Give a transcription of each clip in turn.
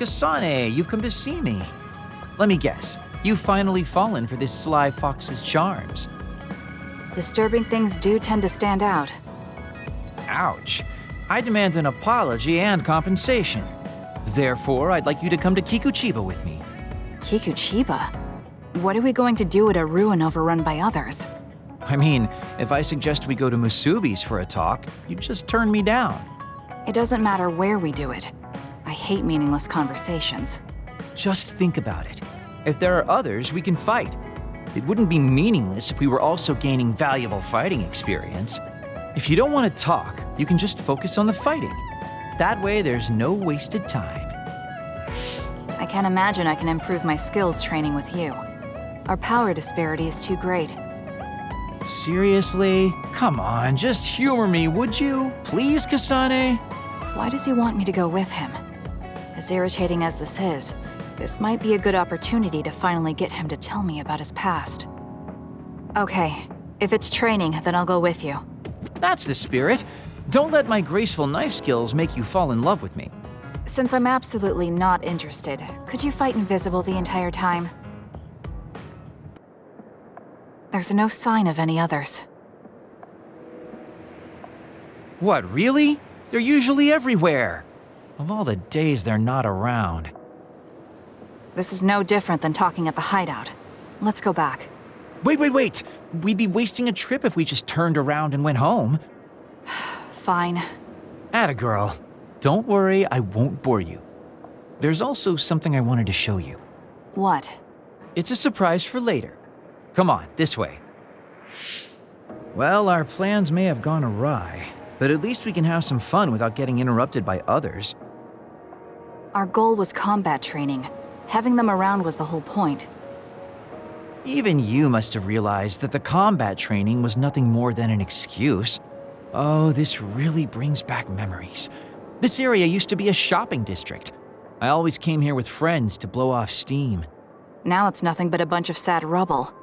Kasane, you've come to see me. Let me guess, you've finally fallen for this sly fox's charms. Disturbing things do tend to stand out. Ouch. I demand an apology and compensation. Therefore, I'd like you to come to Kikuchiba with me. Kikuchiba? What are we going to do at a ruin overrun by others? I mean, if I suggest we go to Musubi's for a talk, you'd just turn me down. It doesn't matter where we do it. I hate meaningless conversations. Just think about it. If there are others, we can fight. It wouldn't be meaningless if we were also gaining valuable fighting experience. If you don't want to talk, you can just focus on the fighting. That way, there's no wasted time. I can't imagine I can improve my skills training with you. Our power disparity is too great. Seriously? Come on, just humor me, would you? Please, Kasane? Why does he want me to go with him? As irritating as this might be a good opportunity to finally get him to tell me about his past. Okay, if it's training, then I'll go with you. That's the spirit. Don't let my graceful knife skills make you fall in love with me. Since I'm absolutely not interested, could you fight invisible the entire time? There's no sign of any others. What, really? They're usually everywhere. Of all the days they're not around. This is no different than talking at the hideout. Let's go back. Wait! We'd be wasting a trip if we just turned around and went home. Fine. Atta girl. Don't worry, I won't bore you. There's also something I wanted to show you. What? It's a surprise for later. Come on, this way. Well, our plans may have gone awry, but at least we can have some fun without getting interrupted by others. Our goal was combat training. Having them around was the whole point. Even you must have realized that the combat training was nothing more than an excuse. Oh, this really brings back memories. This area used to be a shopping district. I always came here with friends to blow off steam. Now it's nothing but a bunch of sad rubble.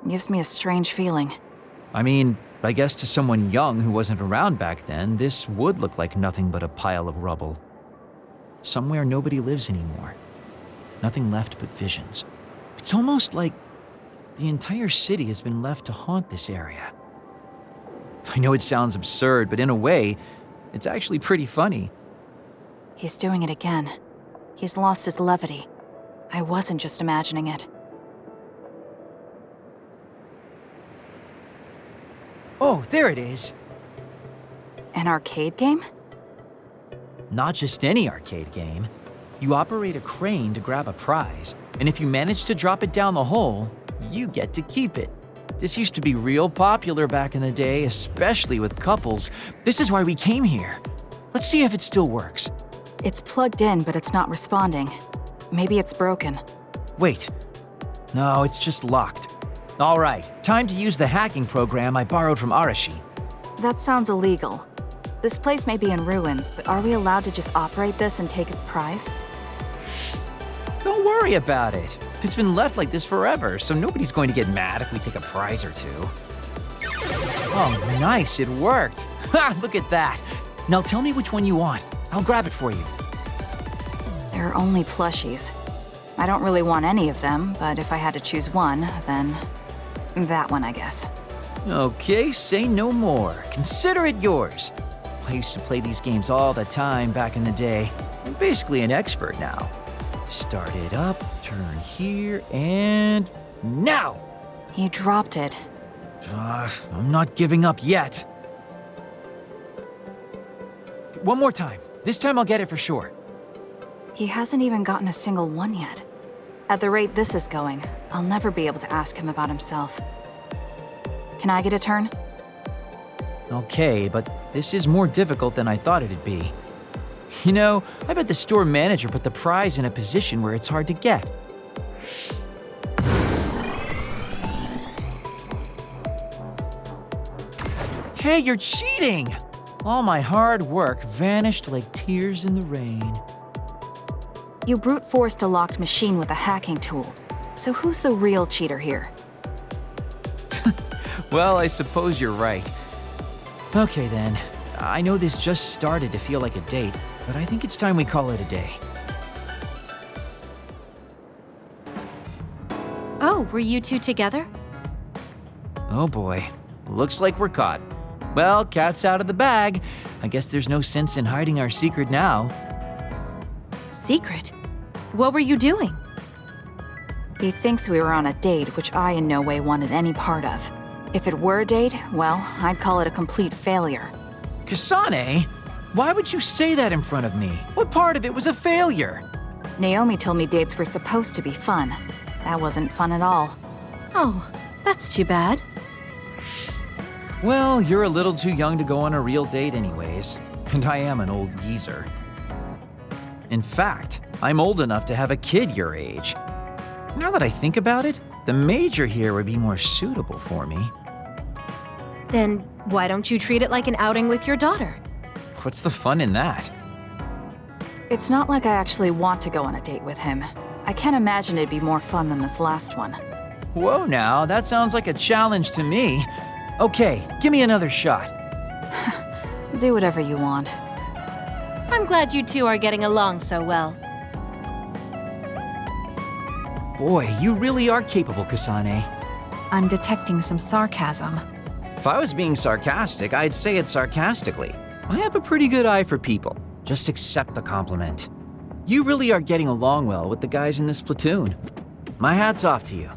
Gives me a strange feeling. I mean, I guess to someone young who wasn't around back then, this would look like nothing but a pile of rubble. Somewhere nobody lives anymore. Nothing left but visions. It's almost like the entire city has been left to haunt this area. I know it sounds absurd, but in a way, it's actually pretty funny. He's doing it again. He's lost his levity. I wasn't just imagining it. Oh, there it is. An arcade game? Not just any arcade game. You operate a crane to grab a prize, and if you manage to drop it down the hole, you get to keep it. This used to be real popular back in the day, especially with couples. This is why we came here. Let's see if it still works. It's plugged in, but it's not responding. Maybe it's broken. Wait. No, it's just locked. All right, time to use the hacking program I borrowed from Arashi. That sounds illegal. This place may be in ruins, but are we allowed to just operate this and take its prize? Don't worry about it. It's been left like this forever, so nobody's going to get mad if we take a prize or two. Oh, nice, it worked. Ha, look at that. Now tell me which one you want. I'll grab it for you. There are only plushies. I don't really want any of them, but if I had to choose one, then that one, I guess. Okay, say no more. Consider it yours. I used to play these games all the time back in the day. I'm basically an expert now. Start it up, turn here, and now! He dropped it. I'm not giving up yet. One more time. This time I'll get it for sure. He hasn't even gotten a single one yet. At the rate this is going, I'll never be able to ask him about himself. Can I get a turn? Okay, but this is more difficult than I thought it'd be. You know, I bet the store manager put the prize in a position where it's hard to get. Hey, you're cheating! All my hard work vanished like tears in the rain. You brute forced a locked machine with a hacking tool. So who's the real cheater here? Well, I suppose you're right. Okay then, I know this just started to feel like a date, but I think it's time we call it a day. Oh, were you two together? Oh boy, looks like we're caught. Well, cat's out of the bag. I guess there's no sense in hiding our secret now. Secret? What were you doing? He thinks we were on a date, which I in no way wanted any part of. If it were a date, well, I'd call it a complete failure. Kasane? Why would you say that in front of me? What part of it was a failure? Naomi told me dates were supposed to be fun. That wasn't fun at all. Oh, that's too bad. Well, you're a little too young to go on a real date anyways, and I am an old geezer. In fact, I'm old enough to have a kid your age. Now that I think about it, the major here would be more suitable for me. Then why don't you treat it like an outing with your daughter? What's the fun in that? It's not like I actually want to go on a date with him. I can't imagine it'd be more fun than this last one. Whoa now, that sounds like a challenge to me. Okay, give me another shot. Do whatever you want. I'm glad you two are getting along so well. Boy, you really are capable, Kasane. I'm detecting some sarcasm. If I was being sarcastic, I'd say it sarcastically. I have a pretty good eye for people. Just accept the compliment. You really are getting along well with the guys in this platoon. My hat's off to you.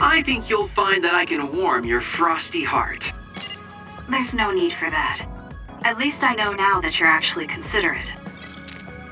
I think you'll find that I can warm your frosty heart. There's no need for that. At least I know now that you're actually considerate.